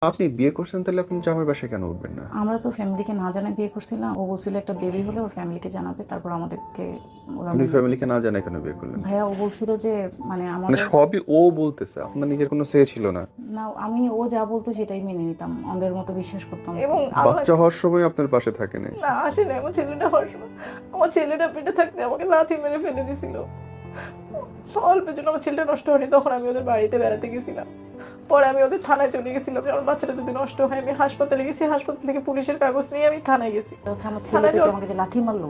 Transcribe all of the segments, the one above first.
আপনি বিয়ে করছেন তাহলে আপনি জামাইয়ের বাসায় কেন উঠবেন না? আমরা তো ফ্যামিলিকে না জানায় বিয়ে করছিলাম। ও বলছিল একটা বেবি হলে ওর ফ্যামিলিকে জানাবে, তারপর আমাদেরকে ওরা আপনি ফ্যামিলিকে না জানায় কেন বিয়ে করলেন? ভাইয়া ও বলছিল যে মানে মানে আমাদের সবই ও বলতেছে, আপনার নিজের কোনো সে ছিল না। না, আমি ও যা বলতো সেটাই মেনে নিতাম, অন্ধের মতো বিশ্বাস করতাম। এবং আমার বাচ্চা হওয়ার সময় আপনার পাশে থাকে নাই। না আসে না, আমার ছেলেটা হওয়ার সময় আমার ছেলেটা পেটে থাকতে আমাকে লাথি মেরে ফেলে দিছিল। অল্পের জন্য আমার ছেলেটা নষ্ট হয়নি, তখন আমি ওদের বাড়িতে বেড়াতে গেছিলাম। পরে আমি ওদের থানায় চলে গেছিলাম যে আমার বাচ্চাটা যদি নষ্ট হয়। আমি হাসপাতালে গেছি, হাসপাতাল থেকে পুলিশের কাগজ নিয়ে আমি থানায় গেছি। হচ্ছে আমার ছেলে থানায় আমাকে যে লাথি মারলো,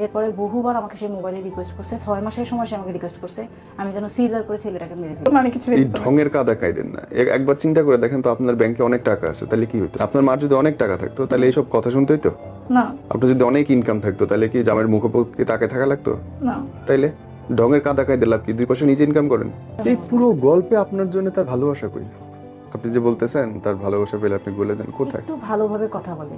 এরপরে বহুবার আমাকে সে মোবাইলে রিকোয়েস্ট করছে। 6 মাসের সময় সে আমাকে রিকোয়েস্ট করছে আমি যেন সিজার করে ছেলেটাকে মেরে ফেলি। মানে কিছু এই ঢঙের কাদা কাইদেন না। একবার চিন্তা করে দেখেন তো, আপনার ব্যাংকে অনেক টাকা আছে, তাহলে কি হইতো? আপনার মার যদি অনেক টাকা থাকতো তাহলে এইসব কথা শুনতেই তো। না আপনার যদি অনেক ইনকাম থাকতো তাহলে কি জামাইয়ের মুখোমুখি তাকে থাকা লাগতো? না তাইলে ঢঙের কাদা কাইদে লাভ কি? 2 পয়সা নিজে ইনকাম করেন। এই পুরো গল্পে আপনার জন্য তার ভালোবাসা কই? আপনি যে বলতেছেন তার ভালোবাসা পেলে আপনি গলে যান, কোথায়? একটু ভালোভাবে কথা বলে,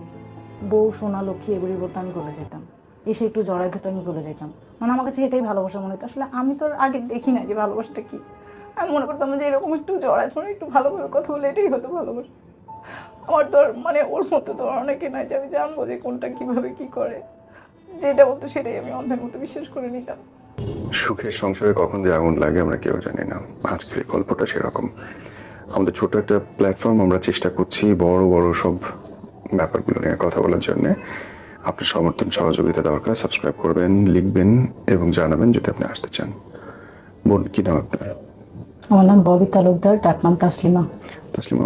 বউ সোনা লক্ষ্মী এগুলি বলতে আমি গলে যেতাম, এসে একটু জড়াই ধরতে আমি গলে যেতাম। মানে আমার কাছে এটাই ভালোবাসা মনে হতো। আসলে আমি তো আগে দেখি না যে ভালোবাসাটা কি। আমি মনে করতাম যে এরকম একটু জড়াই ধরে একটু ভালোভাবে কথা বলে এটাই হতো ভালোবাসা। আমার তো আর মানে ওর মতো তো অনেকে নাই যে আমি জানবো যে কোনটা কিভাবে কি করে। যেটা বলতো সেটাই আমি অন্ধের মতো বিশ্বাস করে নিতাম। সুখের সংসারে কখন যে আগুন লাগে আমরা কেউ জানি না। আজকের এই গল্পটা সেরকম। আমাদের ছোট একটা প্ল্যাটফর্ম, আমরা চেষ্টা করছি বড় বড় সব ব্যাপারগুলো নিয়ে কথা বলার জন্য। আপনার সমর্থন সহযোগিতা দরকার। সাবস্ক্রাইব করবেন, লিখবেন এবং জানাবেন যদি আপনি আসতে চান। বোন, কি নাম আপনার? আমার নাম ববি তালুকদার, ডাকনাম তাসলিমা। তাসলিমা,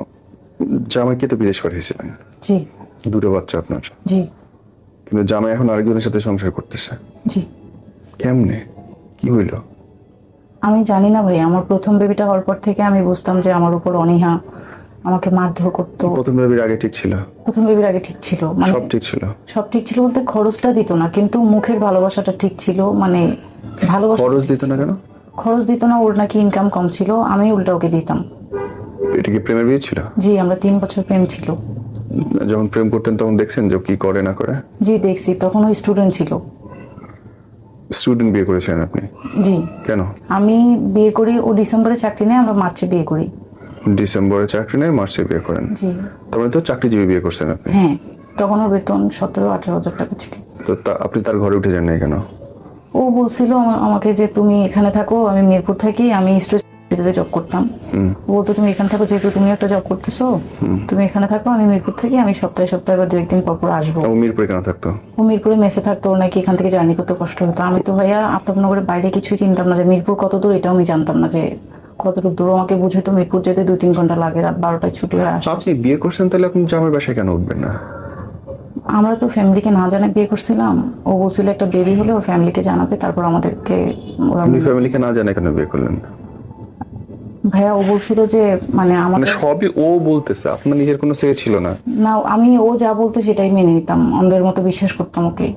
জামাইকে তো বিদেশ পাঠিয়েছিলেন, জি 2টো বাচ্চা আপনার, জি কিন্তু জামাই এখন আরেকজনের সাথে সংসার করতেছে। জি। কেমনে, কি হইল? আমি জানি না ভাই, আমার প্রথম বেবিটা হওয়ার পর থেকে আমি বুঝতাম যে আমার উপর অনীহা, আমাকে মারধর করতো। প্রথম বেবির আগে ঠিক ছিল? প্রথম বেবির আগে ঠিক ছিল, মানে সব ঠিক ছিল? সব ঠিক ছিল বলতে খরচটা দিত না, কিন্তু মুখের ভালোবাসাটা ঠিক ছিল। মানে ভালোবাসা খরচ দিত না কেন? খরচ দিত না, ওর নাকি ইনকাম কম ছিল, আমি উল্টা ওকে দিতাম। এটা কি প্রেমের বিয়ে ছিল? জি, আমরা 3 বছর প্রেম ছিল। যখন প্রেম করতেন তখন দেখছেন যে ও কি করে না করে? জি দেখছি, তখন ওই স্টুডেন্ট ছিল। স্টুডেন্ট বিয়ে করেছেন আপনি? জি। কেন? আমি বিয়ে করি, ও ডিসেম্বরে চাকরি নেয়, আমরা মার্চে বিয়ে করি। ডিসেম্বরে চাকরি নেয়, মার্চে বিয়ে করেন। জি। তারপরে তো চাকরিজীবী বিয়ে করছেন আপনি। হ্যাঁ, তখন ওর বেতন 17-18 হাজার টাকা ছিল। তো আপনি তার ঘরে উঠে যান নাই কেন? ও বলছিল আমাকে যে তুমি এখানে থাকো, আমি মিরপুর থাকি, আমি স্টুডিওতে জব করতাম। ও বলতো তুমি এখানে থাকো, যেহেতু তুমি একটা জব করতেছো, তুমি এখানে থাকো, আমি মিরপুর থাকি, আমি সপ্তাহে সপ্তাহে বা 2-1 দিন পর পর আসবো। ও মিরপুরে কেন থাকতো? ও মিরপুরে মেসে থাকতো, ওর নাকি এখান থেকে জার্নি করতে কষ্ট হতো। আমি তো ভাইয়া আফতাবনগরের বাইরে কিছুই চিনতাম না, যে মিরপুর কত দূর এটাও আমি জানতাম না, যে কতটুকু দূর। আমাকে বুঝে তো মিরপুর যেতে 2-3 ঘন্টা লাগে, রাত 12টায় ছুটি হয়ে আসে। আপনি বিয়ে করছেন তাহলে আপনি জামাইয়ের বাসায় কেন উঠবেন না? আমরা তো ফ্যামিলিকে না জানায় বিয়ে করছিলাম। ও বলছিল একটা বেবি হলে ওর ফ্যামিলিকে জানাবে, তারপর আমাদেরকে ওরা আপনি ফ্যামিলিকে না জানায় কেন বিয়ে করলেন? ভাইয়া ও বলছিল যে মানে মানে আমাদের সবই ও বলতেছে, আপনার নিজের কোনো সে ছিল না। না, আমি ও যা বলতো সেটাই মেনে নিতাম, অন্ধের মতো বিশ্বাস করতাম ওকে।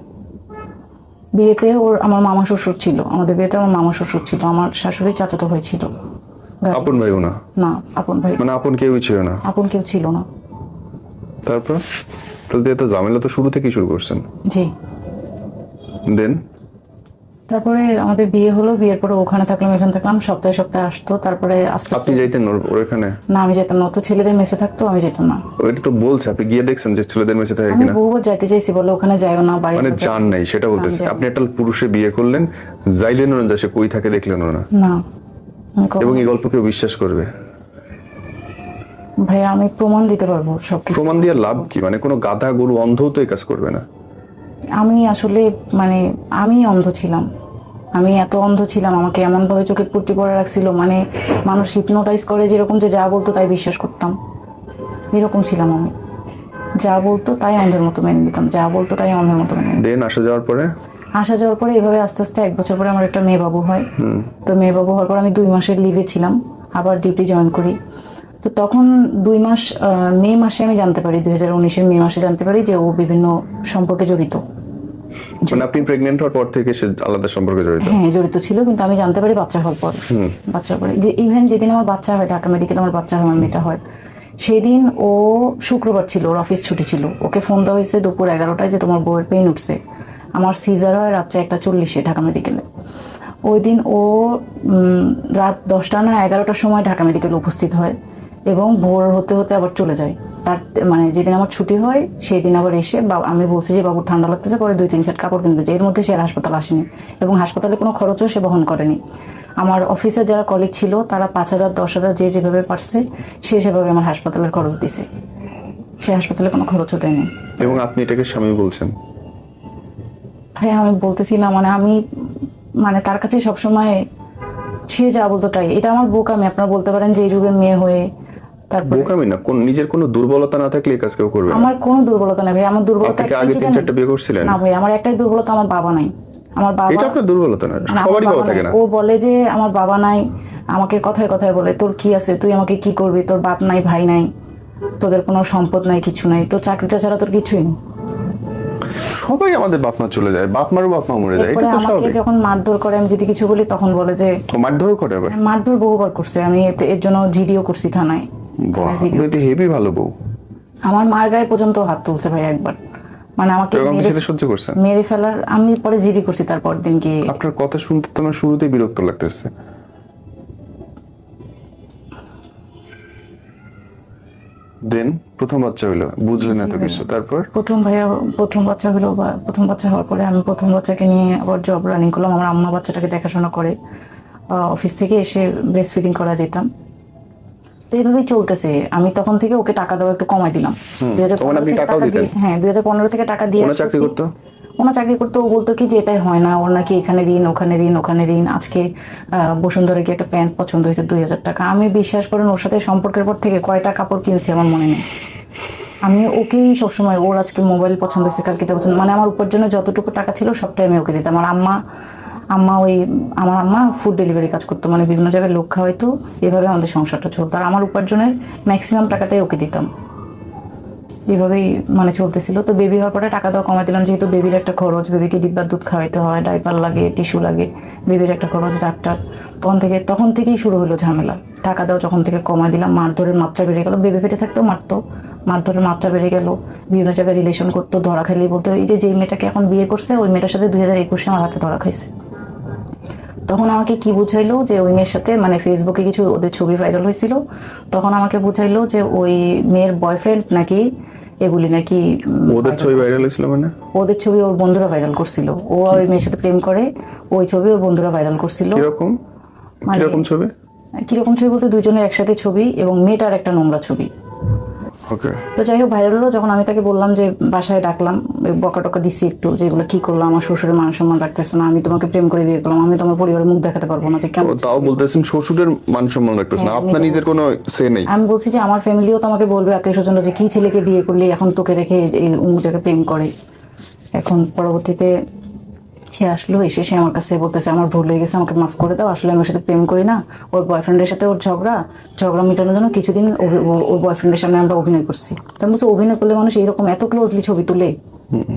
বিয়েতে ওর আমার মামা শ্বশুর ছিল, আমাদের বিয়েতে আমার মামা শ্বশুর ছিল, আমার শাশুড়ি চাচাতো ভাই ছিল। আপন ভাইও না? না, আপন ভাই, মানে আপন কেউই ছিল না? আপন কেউ ছিল না। তারপর তাহলে এত ঝামেলা তো শুরু থেকেই শুরু করছেন। জি। দেন তারপরে আমাদের বিয়ে হলো, বিয়ের পরে ওখানে থাকলাম, এখানে থাকলাম, সপ্তাহে সপ্তাহে আসতো। তারপরে আস্তে আপনি আস্তে যাইতেন ওর এখানে? না, আমি যেতাম না, ও তো ছেলেদের মেসে থাকতো, আমি যেতাম না। ওইটা তো বলছে, আপনি গিয়ে দেখছেন যে ছেলেদের মেসে থাকে আমি কিনা? বহুবার যাইতে চাইছি, বলে ওখানে যাইও না, বাড়ি মানে জান নাই সেটা বলতেছে। আপনি একটা পুরুষে বিয়ে করলেন, যাইলেনও না, সে কই থাকে দেখলেনও না, না। আমি এবং এই গল্প কেউ বিশ্বাস করবে? ভাইয়া আমি প্রমাণ দিতে পারবো সবকিছু। প্রমাণ দিয়ে লাভ কি? মানে কোনো গাধা গরু অন্ধও তো এই কাজ করবে না। আমি আসলে মানে আমি অন্ধ ছিলাম, আমি এত অন্ধ ছিলাম, আমাকে এমনভাবে চোখে পট্টি পরে রাখছিল, মানে মানুষ হিপনোটাইজ করে যেরকম, যে যা বলতো তাই বিশ্বাস করতাম, এরকম ছিলাম আমি। যা বলতো তাই অন্ধের মতো মেনে নিতাম, যা বলতো তাই অন্ধের মতো মেনে নিতাম। দেন আসা যাওয়ার পরে আসা যাওয়ার পরে এভাবে আস্তে আস্তে 1 বছর পরে আমার একটা মেয়ে বাবু হয়। তো মেয়ে বাবু হওয়ার পর আমি 2 মাসের লিভে ছিলাম, আবার ডিউটি জয়েন করি। তো তখন 2 মাস মে মাসে আমি জানতে পারি, 2019-এর মে মাসে জানতে পারি যে ও বিভিন্ন সম্পর্কে জড়িত। মানে আপনি প্রেগনেন্ট হওয়ার পর থেকে সে আলাদা সম্পর্কে জড়িত? হ্যাঁ, জড়িত ছিল, কিন্তু আমি জানতে পারি বাচ্চা হওয়ার পর। বাচ্চা পরে যে ইভেন যেদিন আমার বাচ্চা হয়, ঢাকা মেডিকেলে আমার বাচ্চা হয়, আমার মেয়েটা হয়, সেদিন ও শুক্রবার ছিল, ওর অফিস ছুটি ছিল। ওকে ফোন দেওয়া হয়েছে দুপুর 11টায় যে তোমার বউয়ের পেইন উঠছে। আমার সিজার হয় রাত্রে 1:40-এ ঢাকা মেডিকেলে। ওই দিন ও রাত 10টা না 11টার সময় ঢাকা মেডিকেলে উপস্থিত হয়। এবং ভোর হতে হতে আবার চলে যায়। তার মানে যেদিন আমার ছুটি হয় সেই দিন আবার এসে আমি বলছি যে বাবু ঠান্ডা লাগতেছে, পরে 2-3 সেট কাপড় কিনতে যায়। এর মধ্যে সে আর হাসপাতাল আসেনি এবং হাসপাতালে কোনো খরচও সে বহন করেনি। আমার অফিসের যারা কলিগ ছিল তারা 5,000 10,000 যে যেভাবে পারছে সে সেভাবে আমার হাসপাতালের খরচ দিছে, সে হাসপাতালে কোনো খরচও দেয়নি। এবং আপনি এটাকে স্বামী বলছেন? ভাই আমি বলতেছিলাম মানে তার কাছে সবসময় সে যা বলতো তাই। এটা আমার বোকামি, আপনারা বলতে পারেন যে এই যুগের মেয়ে হয়ে। তারপর বোকামি না, নিজের কোনো দুর্বলতা না থাকলে এই কাজ কেউ করবে না। আমার কোনো দুর্বলতা নাই ভাই, আমার দুর্বলতা আপনি কি আগে 3-4টা বিয়ে করছিলেন? না ভাই, আমার একটাই দুর্বলতা, আমার বাবা নাই। আমার বাবা, এটা আপনার দুর্বলতা না, না, আমার সবারই বাবা বাবা থাকে নাই। না। ও বলে যে আমার বাবা নাই, আমাকে কথায় কথায় বলে তোর কি আছে, তুই আমাকে কি করবি, তোর বাপ নাই ভাই নাই, তোদের কোনো সম্পদ নাই কিছু নাই, তোর চাকরিটা ছাড়া তোর কিছুই নেই। সবাই আমাদের বাপ মা চলে যায়, বাপ মারও বাপ মা মরে যায়, এরপরে এটা তো আমাকে স্বাভাবিক। যখন মারধর করে, আমি যদি কিছু বলি তখন বলে যে ও মারধরও করে আবার? মারধর বহুবার করছে, আমি এর জন্য জিডিও করছি থানায়। বাহ, জিডিও। আপনি তো হেভি ভালো বউ। আমার মার গায়ে পর্যন্ত হাত তুলছে ভাই একবার, মানে আমাকে এরকম সেটা সহ্য করছেন? মেরে ফেলার। আমি পরে জিডি করছি তারপর দিন গিয়ে। আপনার কথা শুনতে তো আমার শুরুতেই বিরক্ত লাগতেছে। দেন প্রথম বাচ্চা হলো, বুঝলেন এত কিছু, তারপর? প্রথম বাচ্চা হলো, বা প্রথম বাচ্চা হওয়ার পরে আমি প্রথম বাচ্চাকে নিয়ে আবার জব রানিং করলাম। আমার আম্মা বাচ্চাটাকে দেখাশোনা করে, অফিস থেকে এসে ব্রেস্ট ফিডিং করা যেতাম। তো এইভাবেই চলতেছে। আমি তখন থেকে ওকে টাকা দেওয়া একটু কমাই দিলাম। 2015 আপনি থেকে টাকাও টাকা দিতেন? দিয়ে, হ্যাঁ 2015 থেকে টাকা দিয়ে ওনা চাকরি করতো? ওনা চাকরি করতো। ও বলতো কি যে এটাই হয় না, ওর নাকি এখানে ঋণ, ওখানে ঋণ, ওখানে ঋণ। আজকে বসুন্ধরা গিয়ে একটা প্যান্ট পছন্দ হয়েছে 2,000 টাকা। আমি বিশ্বাস করেন ওর সাথে সম্পর্কের পর থেকে কয়টা কাপড় কিনছি আমার মনে নেই। আমি ওকেই সবসময়, ওর আজকে মোবাইল পছন্দ হয়েছে, কালকে এটা পছন্দ, মানে আমার উপার্জনের যতটুকু টাকা ছিল সবটাই আমি ওকে দিতাম। আমার আম্মা ফুড ডেলিভারি কাজ করতো, মানে বিভিন্ন জায়গায় লোক খাওয়াইতো, এভাবে আমাদের সংসারটা চলতো। আর আমার উপার্জনের ম্যাক্সিমাম টাকাটাই ওকে দিতাম। এইভাবেই মানে চলতেছিল। তো বেবি হওয়ার পরে টাকা দেওয়া কমাই দিলাম, যেহেতু বেবির একটা খরচ, বেবিকে ডিব্বার দুধ খাওয়াইতে হয়, ডাইপার লাগে, টিস্যু লাগে, বেবির একটা খরচ, ডাক্তার। তখন থেকেই শুরু হলো ঝামেলা। টাকা দেওয়া যখন থেকে কমাই দিলাম, মারধরের মাত্রা বেড়ে গেল। বেবি পেটে থাকতেও মারতো, মারধরের মাত্রা বেড়ে গেল। বিভিন্ন জায়গায় রিলেশন করতো, ধরা খাইলেই বলতো এই যে মেয়েটাকে এখন বিয়ে করছে, ওই মেয়েটার সাথে 2021-এ আমার হাতে ধরা খাইছে। তখন আমাকে কি বুঝাইলো যে ওই মেয়ের সাথে, মানে ফেসবুকে কিছু ওদের ছবি ভাইরাল হয়েছিল, তখন আমাকে বুঝাইলো যে ওই মেয়ের বয়ফ্রেন্ড নাকি এগুলি নাকি ওদের ছবি ভাইরাল হয়েছিল? মানে ওদের ছবি ওর বন্ধুরা ভাইরাল করছিল। ও ওই মেয়ের সাথে প্রেম করে, ওই ছবি ওর বন্ধুরা ভাইরাল করছিল। কিরকম ছবি? কিরকম ছবি বলতে দুইজনের একসাথে ছবি এবং মেয়েটার একটা নোংরা ছবি। ওকে। তো যাই হোক ভাইরাল হলো। যখন আমি তাকে বললাম যে বাসায় ডাকলাম, বকা টকা দিচ্ছি একটু, যে এগুলো কি করলাম, আমার শ্বশুরের মান সম্মান রাখতেছো না, আমি তোমাকে প্রেম করে বিয়ে করলাম, আমি তোমার পরিবারের মুখ দেখাতে পারবো না, যে কেন। তাও বলতেছেন শ্বশুরের মান সম্মান রাখতেছেন, আপনার নিজের কোনো সে নেই? আমি বলছি যে আমার ফ্যামিলিও তো আমাকে বলবে, আত্মীয় স্বজনরা, যে কি ছেলেকে বিয়ে করলি, এখন তোকে রেখে এই অমুক জায়গায় প্রেম করে। এখন পরবর্তীতে সে আসলো, এসে সে আমার কাছে বলতেছে আমার ভুল হয়ে গেছে, আমাকে মাফ করে দাও, আসলে আমি ওর সাথে প্রেম করি না। ওর বয়ফ্রেন্ডের সাথে ওর ঝগড়া মেটানোর জন্য কিছুদিন ওর বয়ফ্রেন্ডের সামনে আমরা অভিনয় করছি। তাই বলছে অভিনয় করলে মানুষ এইরকম এত ক্লোজলি ছবি তুলে,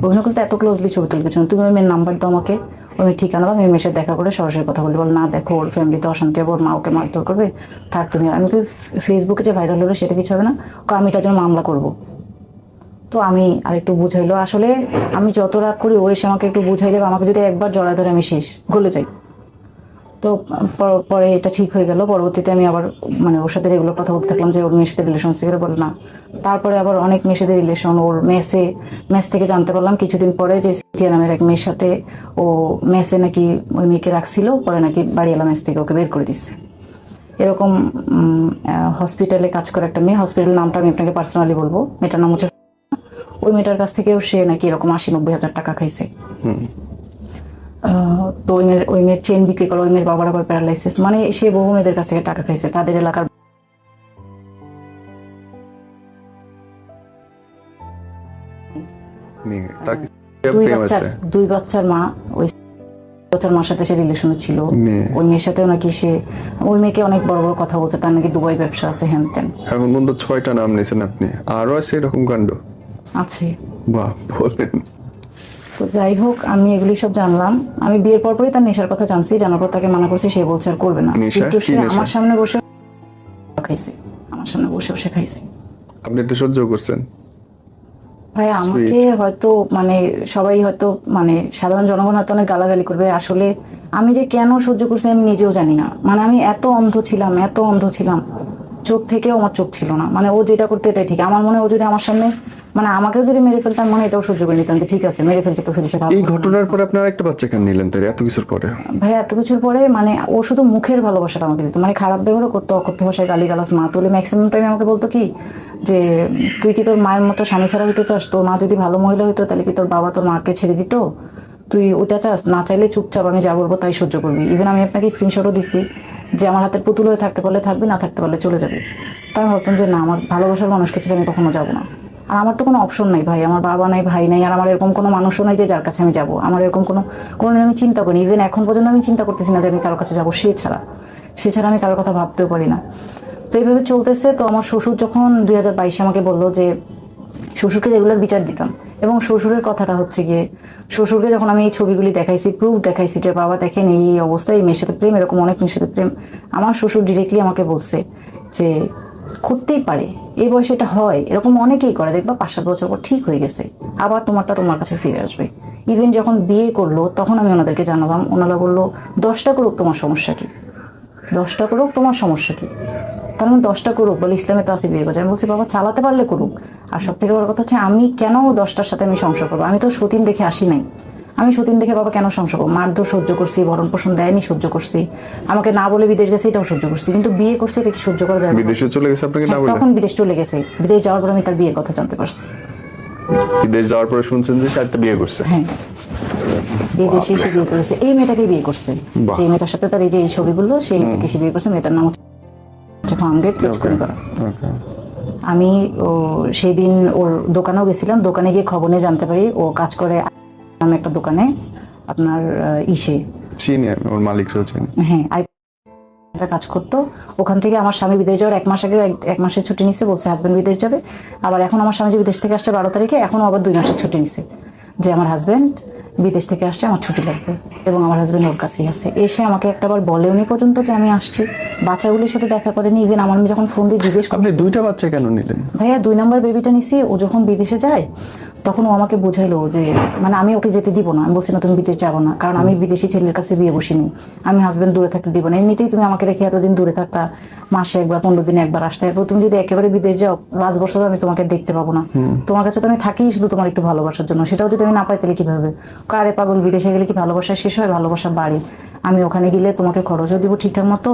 অভিনয় করতে এত ক্লোজলি ছবি তুলে কিছু না। তুমি ওই মেয়ের নাম্বার দাও আমাকে, ওই মেয়ের ঠিকানা দাও, আমি মেয়ের সাথে দেখা করে সরাসরি কথা বলি। বল না দেখো ওর ফ্যামিলিতে অশান্তি হবে, ওর মা ওকে মারধর করবে, থাক তুমি। আমি কি ফেসবুকে যে ভাইরাল হলো সেটা কিছু হবে না, আমি এটার জন্য মামলা করবো। তো আমি আরেকটু বুঝাইলো, আসলে আমি যত রাগ করি ও এসে আমাকে একটু বুঝাই দেবে, আমাকে যদি একবার জড়ায় ধরে আমি শেষ, গলে যাই। তো পরে এটা ঠিক হয়ে গেল। পরবর্তীতে আমি আবার মানে ওর সাথে রেগুলার কথা বলতে থাকলাম যে ওর মেয়ের সাথে রিলেশন শিখে বলে না। তারপরে আবার অনেক মেয়ের সাথে রিলেশন, ওর মেস থেকে জানতে পারলাম কিছুদিন পরে যে সিথিয়া নামের এক মেয়ের সাথে ও মেসে নাকি ওই মেয়েকে রাখছিল, পরে নাকি বাড়িওয়ালা মেস থেকে ওকে বের করে দিচ্ছে। এরকম হসপিটালে কাজ করে একটা মেয়ে, হসপিটালের নামটা আমি আপনাকে পার্সোনালি বলবো, মেয়েটার নাম হচ্ছে, ওই মেয়েটার কাছ থেকেও সে নাকি এরকম 80-90 হাজার টাকা খাইছে। তো ওই মেয়ের চেন বিক্রি করে, ওই মেয়ের বাবার আবার প্যারালাইসিস, মানে সে বহু মেয়েদের কাছ থেকে টাকা খাইছে। তাদের এলাকার দুই বাচ্চার মা, ওই বাচ্চার মার সাথে সে রিলেশনে ছিল। ওই মেয়ের সাথেও নাকি ওই মেয়েকে অনেক বড় বড় কথা বলছে, তার নাকি দুবাই ব্যবসা আছে, হ্যান ত্যান। এখন পর্যন্ত 6টা নাম নিয়েছেন আপনি, আরো আছে এরকম কাণ্ড? আছে। বাহ, বলেন। তো যাই হোক, আমি এগুলি সব জানলাম। আমি বিয়ের পরই তার নেশার কথা জানছি, জানার পর তাকে মানা করছি, সে বলছে আর করবে না। কিন্তু সে আমার সামনে বসে খাইছে, আমার সামনে বসে বসে খাইছে। আপনি এটা সহ্য করছেন? ভাই আমাকে হয়তো মানে সবাই হয়তো মানে সাধারণ জনগণ হয়তো অনেক গালাগালি করবে, আসলে আমি যে কেন সহ্য করছি আমি নিজেও জানি না। মানে আমি এত অন্ধ ছিলাম চোখ থেকেও আমার চোখ ছিল না, মানে ও যেটা করতে এটাই ঠিক। আমার মনে হয় ও যদি আমার সামনে মানে আমাকেও যদি মেরে ফেলতাম, মানে এটাও সহ্য করে নিতাম যে ঠিক আছে মেরে ফেলছে তো ফেলছে। এই ঘটনার পরে আপনারা একটা বাচ্চা কেন নিলেন তাই এত কিছুর পরে? ভাই এত কিছুর পরে মানে ও শুধু মুখের ভালোবাসাটা আমাকে দিত, মানে খারাপ ব্যবহারও করতো, অকথ্য ভাষায় গালিগালাজ মা তুলে ম্যাক্সিমাম টাইম আমাকে বলতো কি যে তুই কি তোর মায়ের মতো স্বামী ছাড়া হইতে চাস? তোর মা যদি ভালো মহিলা হইতো তাহলে কি তোর বাবা তোর মাকে ছেড়ে দিত? তুই ওটা চাস? না চাইলে চুপচাপ আমি যা বলবো তাই সহ্য করবি। ইভেন আমি আপনাকে স্ক্রিনশটও দিছি যে আমার হাতের পুতুল হয়ে থাকতে পারলে থাকবি, না থাকতে পারলে চলে যাবে। তাই আমি ভাবতাম যে না, আমার ভালোবাসার মানুষকে ছেড়ে আমি কখনো যাবো না। আর আমার তো কোনো অপশন নাই ভাই, আমার বাবা নাই, ভাই নাই, আর আমার এরকম কোনো মানুষও নাই যে যার কাছে আমি যাবো। আমার এরকম কোনোদিন আমি চিন্তা করিনি। ইভেন এখন পর্যন্ত আমি চিন্তা করতেছি না যে আমি কারোর কাছে যাবো, সে ছাড়া আমি কারোর কথা ভাবতেও পারি না। তো এইভাবে চলতেছে। তো আমার শ্বশুর যখন 2022 আমাকে বললো যে শ্বশুরকে রেগুলার বিচার দিতাম, এবং শ্বশুরের কথাটা হচ্ছে গিয়ে শ্বশুরকে যখন আমি এই ছবিগুলি দেখাইছি, প্রুফ দেখাইছি যে বাবা দেখেন এই অবস্থায় এই মেয়ের সাথে প্রেম, এরকম অনেক মেয়ের সাথে প্রেম, আমার শ্বশুর ডিরেক্টলি আমাকে বলছে যে করতেই পারে, এই বয়সে এটা হয়, এরকম অনেকেই করে, দেখবা 5-7 বছর পর ঠিক হয়ে গেছে, আবার তোমারটা তোমার কাছে ফিরে আসবে। ইভেন যখন বিয়ে করলো তখন আমি ওনাদেরকে জানালাম, ওনারা বললো 10টা করুক তোমার সমস্যা কি, 10টা করুক তোমার সমস্যা কি, তার মানে 10টা করুক, বলে ইসলামে তো আছে বিয়ে করছে। আমি বলছি বাবা চালাতে পারলে করুক। আর সব থেকে বড় কথা হচ্ছে আমি কেন 10টার সাথে আমি সংসার করবো? আমি তো সতীন দেখে আসি নাই, আমি সতীন দেখে বাবা কেন সংসার করবো? মারধর সহ্য করছি, ভরণ পোষণ দেয়নি সহ্য করছি, আমাকে না বলে বিদেশ গেছে এটাও সহ্য করছি, কিন্তু বিয়ে করছে এটা কি সহ্য করা যায়? বিদেশে চলে গেছে আপনাকে না বলে? তখন বিদেশ চলে গেছে, বিদেশ যাওয়ার পর আমি তার বিয়ের কথা জানতে পারছি। বিদেশ যাওয়ার পরে শুনছেন যে সে একটা বিয়ে করছে? হ্যাঁ, বিদেশে এসে বিয়ে করেছে, এই মেয়েটাকে বিয়ে করছে, যে মেয়েটার সাথে তার এই যে এই ছবিগুলো, সেই মেয়েটাকে এসে বিয়ে করছে। মেয়েটার নাম হচ্ছে ফার্মগেট লস্করিপাড়া। আমি সেই দিন ওর দোকানেও গেছিলাম, দোকানে গিয়ে খবর নিয়ে জানতে পারি ও কাজ করে আমি একটা দোকানে, আপনার চিনি আমি, ওর মালিকরাও চিনি। হ্যাঁ, একটা কাজ করতো। ওখান থেকে আমার স্বামী বিদেশ যাওয়ার 1 মাস আগে 1 মাসের ছুটি নিছে, বলছে হাজব্যান্ড বিদেশ যাবে। আবার এখন আমার স্বামী যে বিদেশ থেকে আসছে 12 তারিখে, এখনও আবার 2 মাসের ছুটি নিছে, যে আমার হাজব্যান্ড বিদেশ থেকে আসছে, আমার ছুটি লাগবে, এবং আমার হাজব্যান্ড ওর কাছেই আছে। এসে আমাকে একটাবার বলেওনি পর্যন্ত যে আমি আসছি, বাচ্চাগুলির সাথে দেখা করেনি। ইভেন আমার মেয়ে যখন ফোন দিয়ে জিজ্ঞেস আপনি 2টা বাচ্চা কেন নিলেন? ভাইয়া 2 নম্বর বেবিটা নিছি, ও যখন বিদেশে যায় তখন ও আমাকে বুঝাইলো যে মানে আমি ওকে যেতে দিব না। আমি বলছি না তুমি বিদেশ যাবো না, কারণ আমি বিদেশি ছেলের কাছে বিয়ে বসিনি, আমি হাজব্যান্ড দূরে থাকতে দিব না। এমনিতেই তুমি আমাকে রেখে এতদিন দূরে থাকতা, মাসে একবার 15 দিনে একবার আসতে, এরপর তুমি যদি একেবারে বিদেশ যাও 5 বছর আমি তোমাকে দেখতে পাবো না, তোমার কাছে তো আমি থাকি শুধু তোমার একটু ভালোবাসার জন্য, সেটাও যদি আমি না পাই তাহলে কিভাবে? কারে পাগল, বিদেশে গেলে কি ভালোবাসা শেষ হয়? ভালোবাসা বাড়ে। আমি ওখানে গেলে তোমাকে খরচও দিব ঠিকঠাক মতো,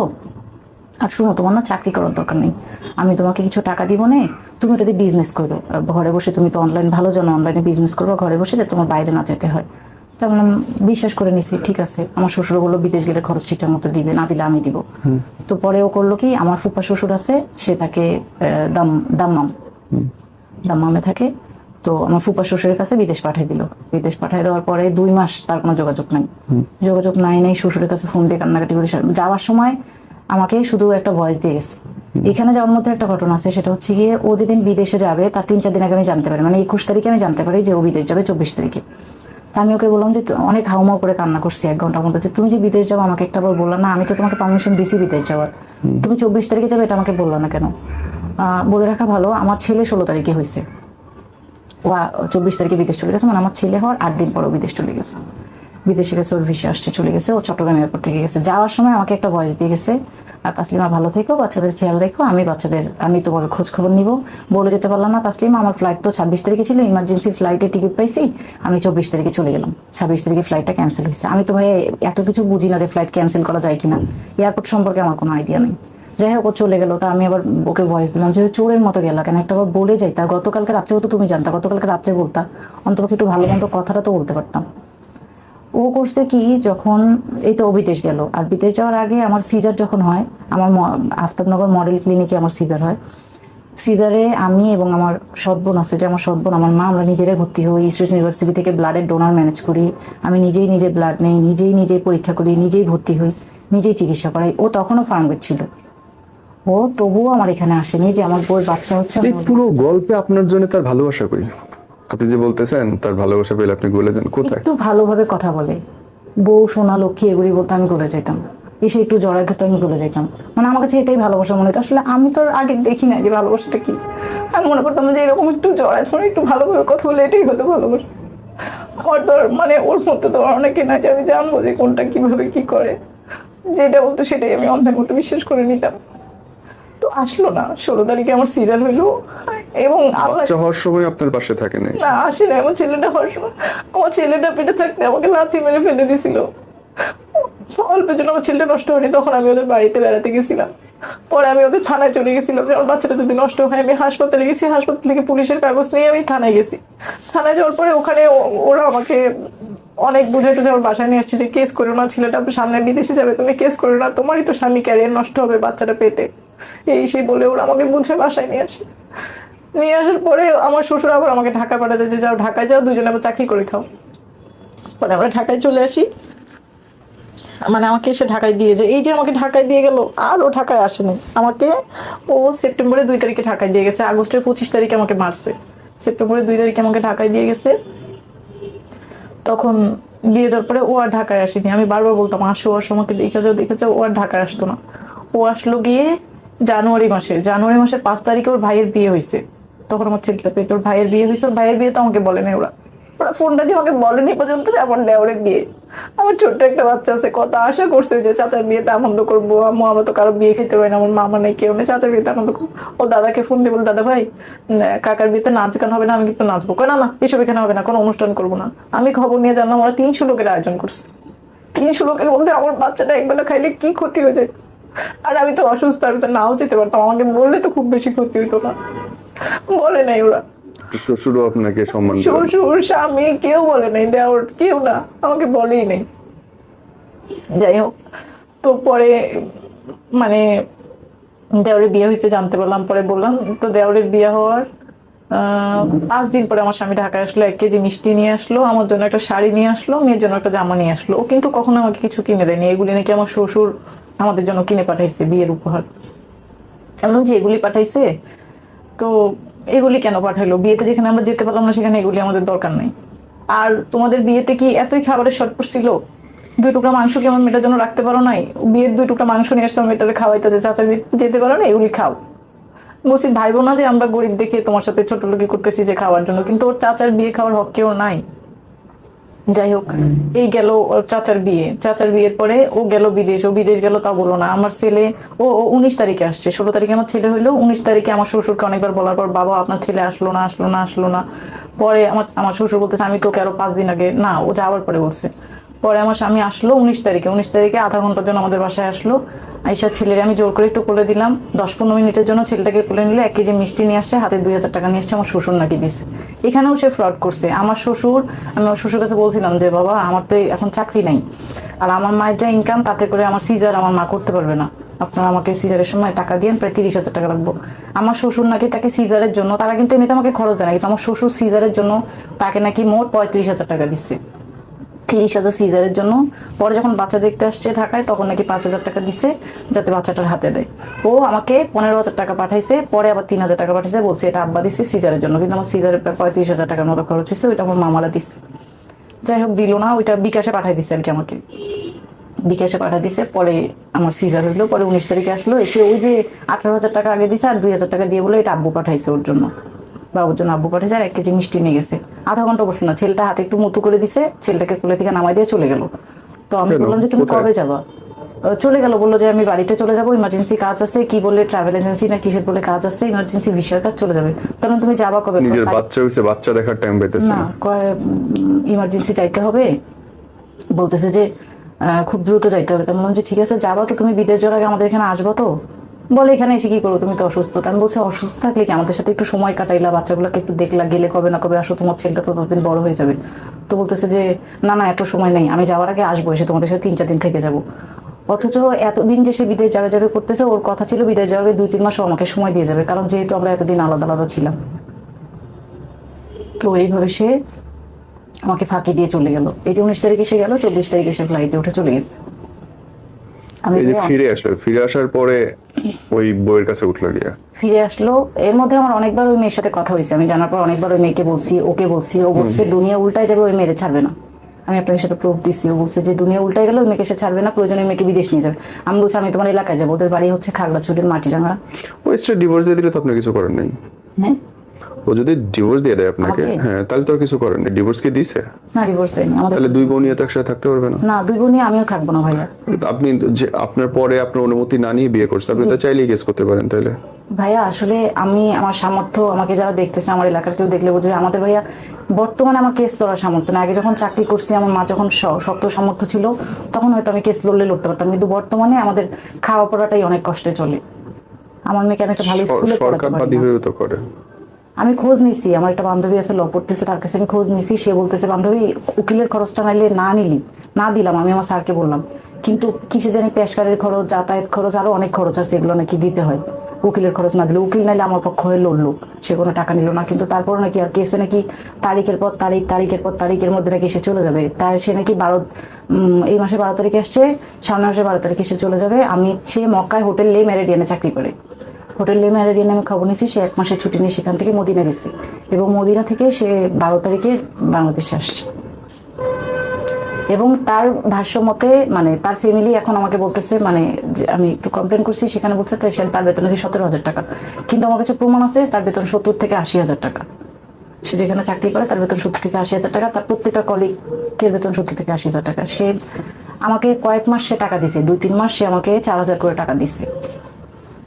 আর শুনো তোমার না চাকরি করার দরকার নেই, আমি তোমাকে কিছু টাকা দিব না, তুমি ওটা দিয়ে বিজনেস করো, ঘরে বসে তুমি তো অনলাইন ভালো জানো, অনলাইনে বিজনেস করবো ঘরে বসে, যে তোমার বাইরে না যেতে হয়। তা বললাম বিশ্বাস করে নিছি, ঠিক আছে। আমার শ্বশুর বললো বিদেশ গেলে খরচ ঠিকঠাক মতো দিবে, না দিলে আমি দিব। তো পরে ও করলো কি, আমার ফুফা শ্বশুর আছে, সে থাকে দাম্মামে থাকে, তো আমার ফুফা শ্বশুরের কাছে বিদেশ পাঠিয়ে দিল। বিদেশ পাঠিয়ে দেওয়ার পরে 2 মাস তার কোনো যোগাযোগ নাই, শ্বশুরের কাছে ফোন দিয়ে কান্নাকাটি করে যাওয়ার সময় আমাকে শুধু একটা ভয়েস দিয়ে গেছে। এখানে যাওয়ার মধ্যে একটা ঘটনা আছে, সেটা হচ্ছে গিয়ে ও যেদিন বিদেশে যাবে তার 3-4 দিন আগে আমি জানতে পারি, মানে 21 তারিখে আমি জানতে পারি যে ও বিদেশ যাবে 24 তারিখে। তা আমি ওকে বললাম যে অনেক হাউমাউ করে কান্না করছি 1 ঘন্টার মধ্যে, যে তুমি যে বিদেশ যাবো আমাকে একটা বার বললা না, আমি তো তোমাকে পারমিশন দিছি বিদেশ যাওয়ার, তুমি 24 তারিখে যাবে এটা আমাকে বললা না কেন? বলে রাখা ভালো, আমার ছেলে 16 তারিখে হয়েছে, ও 24 তারিখে বিদেশ চলে গেছে, মানে আমার ছেলে হওয়ার 8 দিন পর ও বিদেশ চলে গেছে। বিদেশে গেছে, ওর ভিসা আসছে, চলে গেছে, ও চট্টগ্রাম এয়ারপোর্ট থেকে গেছে। যাওয়ার সময় আমাকে একটা ভয়েস দিয়ে গেছে, আর তাসলিমা ভালো থেকো, বাচ্চাদের খেয়াল রেখো, আমি তোমার খোঁজ খবর নিব। বলে যেতে পারলাম না তাসলিমা, আমার ফ্লাইট তো 26 তারিখে ছিল, ইমার্জেন্সি ফ্লাইটে টিকিট পাইছি, আমি 24 তারিখে চলে গেলাম, 26 তারিখে ফ্লাইটটা ক্যান্সেল হয়েছে। আমি তো ভাই এত কিছু বুঝি না যে ফ্লাইট ক্যান্সেল করা যায় কিনা, এয়ারপোর্ট সম্পর্কে আমার কোনো আইডিয়া নেই। যাই হোক, ও চলে গেলো। তা আমি আবার ওকে ভয়েস দিলাম যে চোরের মতো গেলা কেন, একটা বার বলে যাইতা, গতকালকে রাত্রেও তো তুমি জানতা, গতকালকে রাত্রে বলতা, অন্তপক্ষে একটু ভালো মতো কথাটা তো বলতে পারতাম। ও করছে কি, যখন এই তো ও বিদেশ গেল, আর বিদেশ যাওয়ার আগে আমার সিজার যখন হয়, আমার আফতাবনগর মডেল ক্লিনিকে আমার সিজার হয়। সিজারে আমি এবং আমার সৎবোন আছে, যে আমার সৎবোন আমার মা, আমরা নিজেরাই ভর্তি হই। ইস্ট ইউনিভার্সিটি থেকে ব্লাডের ডোনার ম্যানেজ করি, আমি নিজে ব্লাড নেই, নিজেই পরীক্ষা করি, নিজেই ভর্তি হই, নিজেই চিকিৎসা করাই। ও তখনও ফার্মগেট ছিল, ও তবুও আমার এখানে আসেনি যে আমার বউয়ের বাচ্চা হচ্ছে। এই পুরো গল্পে আপনার জন্য তার ভালোবাসা কই? আপনি যে বলতেছেন তার ভালোবাসা পেলে আপনি গলে যান, কোথায়? একটু ভালোভাবে কথা বলে, বউ সোনা লক্ষ্মী এগুলি বলতে আমি গলে যেতাম, এসে একটু জড়ায় খেতে আমি গলে যেতাম, মানে আমার কাছে এটাই ভালোবাসা মনে হতো। আসলে আমি তো আগে দেখি না যে ভালোবাসাটা কি, আমি মনে করতাম যে এরকম একটু জড়ায় ধরে একটু ভালোভাবে কথা বলে এটাই হতো ভালোবাসা। আমার তো মানে ওর মধ্যে তো অনেকে না যে আমি জানবো যে কোনটা কিভাবে কি করে, যেটা বলতো সেটাই আমি অন্ধের মতো বিশ্বাস করে নিতাম। তো আসলো না। 16 তারিখে আমার সিজার হইলো এবং আল্লাহ বাচ্চা হওয়ার সময় আপনার পাশে থাকে নাই? না আসে না। আমার ছেলেটা হওয়ার সময় আমার ছেলেটা পেটে থাকতে আমাকে লাথি মেরে ফেলে দিছিল। অল্পের জন্য আমার ছেলেটা নষ্ট হয়নি, তখন আমি ওদের বাড়িতে বেড়াতে গেছিলাম। পরে আমি ওদের থানায় চলে গেছিলাম যে আমার বাচ্চাটা যদি নষ্ট হয়। আমি হাসপাতালে গেছি, হাসপাতাল থেকে পুলিশের কাগজ নিয়ে আমি থানায় গেছি। থানায় যাওয়ার পরে ওখানে ওরা আমাকে অনেক বুঝাই টুঝে আমার বাসায় নিয়ে আসছে যে কেস করো না, ছেলেটা সামনে বিদেশে যাবে, তুমি কেস করো না, তোমারই তো স্বামী ক্যারিয়ার নষ্ট হবে বাচ্চাটা পেটে, এই সেই বলে ওরা আমাকে বুঝে বাসায় নিয়ে আসে। নিয়ে আসার পরে আমার শ্বশুর আবার আমাকে ঢাকা পাঠাতে যে যাও ঢাকায় যাও, দুজনে আবার চাকরি করে খাও। পরে আমরা ঢাকায় চলে আসি, মানে আমাকে এসে ঢাকায় দিয়ে যায়। এই যে আমাকে ঢাকায় দিয়ে গেল, আর ও ঢাকায় আসেনি। আমাকে ও সেপ্টেম্বরের 2 তারিখে ঢাকায় দিয়ে গেছে, আগস্টের 25 তারিখে আমাকে মারছে, সেপ্টেম্বরের 2 তারিখে আমাকে ঢাকায় দিয়ে গেছে। তখন দিয়ে যাওয়ার পরে ও আর ঢাকায় আসেনি। আমি বারবার বলতাম আসো আসো, আমাকে দেখে যাও, ও আর ঢাকায় আসতো না। ও আসলো গিয়ে জানুয়ারি মাসের 5 তারিখে ওর ভাইয়ের বিয়ে হয়েছে। তখন আমার ছেলেটা পেটে, ওর ভাইয়ের বিয়ে হয়েছে। ওর ভাইয়ের বিয়ে তো আমাকে বলে নাই, ওরা ফোনটা দিয়ে আমাকে বলেনি পর্যন্ত যে আমার দেওরের বিয়ে। আমার ছোট্ট একটা বাচ্চা আছে, কত আশা করছে যে চাচার বিয়েতে আনন্দ করবো। আমরা তো কারো বিয়ে খেতে পারি না, আমার মামা নেই, কেউ নেই, চাচার বিয়েতে আনন্দ করবো। ও দাদাকে ফোন দিয়ে বল, দাদা ভাই কাকার বিয়েতে নাচ গান হবে না, আমি কিন্তু নাচবো। না না, এসব এখানে হবে না, কোনো অনুষ্ঠান করবো না। আমি খবর নিয়ে জানলাম ওরা 300 লোকের আয়োজন করছে। 300 লোকের মধ্যে আমার বাচ্চাটা একবেলা খাইলে কি ক্ষতি হয়ে যায়। আর আমি তো অসুস্থ, আমি তো নাও যেতে পারতাম, আমাকে বললে তো খুব বেশি ক্ষতি হইতো না। বলে নাই ওরা, শ্বশুরও আপনাকে সম্মান করে না? শ্বশুর স্বামী কেউ বলে নাই, দেওর কেউ না, আমাকে বলেই নাই। যাই হোক, তো পরে মানে দেওরের বিয়ে হয়েছে জানতে পারলাম, পরে বললাম তো দেওরের বিয়ে হওয়ার 5 দিন পরে আমার স্বামী ঢাকায় আসলো, 1 কেজি মিষ্টি নিয়ে আসলো, আমার জন্য একটা শাড়ি নিয়ে আসলো, মেয়ের জন্য একটা জামা নিয়ে আসলো। ও কিন্তু কখনো আমাকে কিছু কিনে দেয়নি, এগুলি নাকি আমার শ্বশুর আমাদের জন্য কিনে পাঠাইছে বিয়ের উপহার। এমন যে এগুলি পাঠাইছে, তো এগুলি কেন পাঠাইলো? বিয়েতে যেখানে আমরা যেতে পারলাম না সেখানে এগুলি আমাদের দরকার নেই। আর তোমাদের বিয়েতে কি এতই খাবারের শর্ট পড়ছিল? 2 টুকরা মাংস কি আমার মেয়েটার জন্য রাখতে পারো নাই? বিয়ের 2 টুকরা মাংস নিয়ে আসতাম, মেয়েটারে খাওয়াইতে, যে চাচার বিয়েতে যেতে পারো না, এগুলি খাও। বলছি ভাইবো না যে আমরা গরিব দেখে তোমার সাথে ছোট লোকি করতেছি যে খাওয়ার জন্য, কিন্তু ওর চাচার বিয়ে খাওয়ার হক কেউ নাই। যাই হোক, এই গেল ওর চাচার বিয়ের পরে ও গেল বিদেশ, ও বিদেশ গেল তা বলো না। আমার ছেলে ও 19 তারিখে আসছে, 16 তারিখে আমার ছেলে হইলো, 19 তারিখে আমার শ্বশুরকে অনেকবার বলার পর, বাবা আপনার ছেলে আসলো না। পরে আমার শ্বশুর বলতেছে আমি তোকে আরো 5 দিন আগে, না ও যাওয়ার পরে বলছে। পরে আমার স্বামী আসলো 19 তারিখে আধা ঘন্টার জন্য আমাদের বাসায় আসলো। আইসা ছেলের আমি জোর করে একটু কোলে দিলাম, 10-15 মিনিটের জন্য ছেলেটাকে কোলে নিলে, 1 কেজি মিষ্টি নিয়ে আসছে, হাতে 2000 টাকা নিয়ে আসছে, আমার শ্বশুর নাকি দিছে। এখানেও সে ফ্রড করছে। আমি আমার শ্বশুর কাছে বলছিলাম যে বাবা আমার তো এখন চাকরি নাই, আর আমার মায়ের যা ইনকাম তাতে করে আমার সিজার আমার মা করতে পারবে না, আপনারা আমাকে সিজারের সময় টাকা দিয়েন, প্রায় 30,000 টাকা লাগবো। আমার শ্বশুর নাকি তাকে সিজারের জন্য, তারা কিন্তু এমনিতে আমাকে খরচ দেয় না, কিন্তু আমার শ্বশুর সিজারের জন্য তাকে নাকি মোট 35,000 টাকা দিচ্ছে, 30,000 সিজারের জন্য। পরে যখন বাচ্চা দেখতে আসছে ঢাকায়, তখন নাকি 5,000 টাকা দিছে যাতে বাচ্চাটার হাতে দেয়। ও আমাকে 15,000 টাকা পাঠাইছে, পরে আবার 3,000 টাকা পাঠাইছে, বলছে এটা আব্বা দিচ্ছে সিজারের জন্য, কিন্তু আমার সিজারের 35,000 টাকার মতো খরচ হয়েছে, ওইটা আমার মামারা দিচ্ছে। যাই হোক, দিল না, ওইটা বিকাশে পাঠাই দিচ্ছে আর কি, আমাকে বিকাশে পাঠা দিছে। পরে আমার সিজার হইলো, পরে 19 তারিখে আসলো, এসে ওই যে 18,000 টাকা আগে দিছে আর 2,000 টাকা দিয়ে বলে এটা আব্বু পাঠাইছে ওর জন্য, বাবুর জন্য আব্বু পাঠিয়েছে, আর 1 কেজি মিষ্টি নিয়ে গেছে। আধা ঘন্টা বসলো না, ছেলেটা হাতে একটু মুতু করে দিছে, ছেলেটাকে কোলে থেকে নামাই দিয়ে চলে গেল। তো আমি বললাম যে তুমি কবে যাবা? চলে গেল, বললো যে আমি বাড়িতে চলে যাবো, ইমার্জেন্সি কাজ আছে, কি বলে ট্রাভেল এজেন্সি না কিসের বলে কাজ আছে, ইমার্জেন্সি ভিসার কাজ, চলে যাবে। তখন তুমি যাবা কবে? নিজের বাচ্চা হইছে, বাচ্চা দেখার টাইম পাইতেছে না, না, কয় ইমার্জেন্সি যাইতে হবে, বলতেছে যে খুব দ্রুত যাইতে হবে। তো বললাম যে ঠিক আছে যাবা, তো তুমি বিদেশ যাওয়ার আগে আমাদের এখানে আসবো তো? বলে এখানে এসে কি করবো, তুমি তো অসুস্থ। আমি বলছি অসুস্থ থাকলে কি আমাদের সাথে একটু সময় কাটাইলা, বাচ্চাগুলোকে একটু দেখলা, গেলে কবে না কবে আসো, তোমার ছেলেটা তো ততদিন বড় হয়ে যাবে। তো বলতেছে যে না না, এত সময় নেই, আমি যাওয়ার আগে আসবো, এসে তোমাদের সাথে 3-4 দিন থেকে যাবো। অথচ এতদিন যে সে বিদেশ যাবে করতেছে, ওর কথা ছিল বিদেশ যাবে 2-3 মাসও আমাকে সময় দিয়ে যাবে, কারণ যেহেতু আমরা এতদিন আলাদা আলাদা ছিলাম। তো এইভাবে সে আমাকে ফাঁকি দিয়ে চলে গেল। এই যে 19 তারিখে সে গেল, 24 তারিখে সে ফ্লাইটে উঠে চলে গেছে। আমি এই যে ফিরে আসার পরে ওই বইয়ের কাছে উঠলো গিয়া, ফিরে আসলো, এর মধ্যে আমার অনেকবার ওই মেয়ের সাথে কথা হয়েছে। আমি জানার পর অনেকবার ওই মেয়েকে বলছি, ওকে বলছি, ও বলছে দুনিয়া উল্টায় যাবে, ওই মেয়েরে ছাড়বে না। আমি আপনাকে সেটা প্রুফ দিচ্ছি, ও বলছে যে দুনিয়া উল্টায় গেলে ওই মেয়েকে সে ছাড়বে না, প্রয়োজনে মেয়েকে বিদেশ নিয়ে যাবে। আমি বলছি আমি তোমার এলাকায় যাবো, ওদের বাড়ি হচ্ছে খাগড়াছড়ির মাটিরাঙ্গা। ওই স্ট্রেট ডিভোর্স দিয়ে দিলে তো আপনি কিছু করেন নাই? হ্যাঁ, ও যদি ডিভোর্স দিয়ে দেয় আপনাকে, আমাকে? হ্যাঁ, তাহলে তো আর কিছু করেন না। ডিভোর্স কি দিছে? না ডিভোর্স দেয়নি আমাদের। তাহলে দুই বোনই তো একসাথে থাকতে পারবে না। না দুই বোনই আমিও থাকবো না ভাইয়া। আপনি যে আপনার পরে আপনার অনুমতি না নিয়ে বিয়ে করছে, আপনি তো চাইলেই কেস করতে পারেন তাহলে। ভাইয়া আসলে আমি আমার সামর্থ্য, আমাকে যারা দেখতেছে আমার এলাকার কেউ দেখলে বুঝবে আমাদের ভাইয়া বর্তমানে আমার কেস লড়ার সামর্থ্য না। আগে যখন চাকরি করছি আমার মা যখন শক্ত সামর্থ্য ছিল তখন হয়তো আমি কেস লড়তে পারতাম, কিন্তু বর্তমানে আমাদের খাওয়া পড়াটাই অনেক কষ্টে চলে। আমার মেয়েকে আমি একটা ভালো স্কুলে পড়াতে সরকার পারি বাদী না। হয়েও তো করে। আমি খোঁজ নিছি, আমার একটা বান্ধবী আছে ল পড়তেছে, তার কাছে আমি খোঁজ নিছি। সে বলতেছে বান্ধবী উকিলের খরচটা নাইলে না দিলাম। আমি আমার স্যারকে বললাম, কিন্তু কিসে জানি পেশকারের খরচ, যাতায়াত খরচ, আরো অনেক খরচ আছে, এগুলো নাকি দিতে হয়। উকিলের খরচ না দিলে, উকিল নাইলে আমার পক্ষ হয়ে লড়লো, সে কোনো টাকা নিল না। কিন্তু তারপর নাকি আর কেসে নাকি তারিখের পর তারিখের মধ্যে নাকি সে চলে যাবে। তাই সে নাকি এই মাসে 12 তারিখে আসছে, সামনের মাসে 12 তারিখে সে চলে যাবে। সে মক্কায় হোটেল লে মেরিডিয়ানে চাকরি করে। হোটেল লে মেরিডিয়ানে আমি খবর নিয়েছি, সে 1 মাসের ছুটি নিয়ে সেখান থেকে মদিনা গেছে এবং মদিনা থেকে সে 12 তারিখে বাংলাদেশে আসছে। এবং তার ভাষ্য মতে মানে তার ফ্যামিলি এখন আমাকে বলতেছে, মানে যে আমি একটু কমপ্লেন করছি, সেখানে বলছে তার বেতন নাকি 17,000 টাকা, কিন্তু আমার কাছে প্রমাণ আছে তার বেতন 70 থেকে 80,000 টাকা। সে যেখানে চাকরি করে তার বেতন 70 থেকে 80,000 টাকা, তার প্রত্যেকটা কলিগের বেতন 70 থেকে 80,000 টাকা। সে আমাকে কয়েক মাস সে টাকা দিছে, 2-3 মাস সে আমাকে 4,000 করে টাকা দিচ্ছে।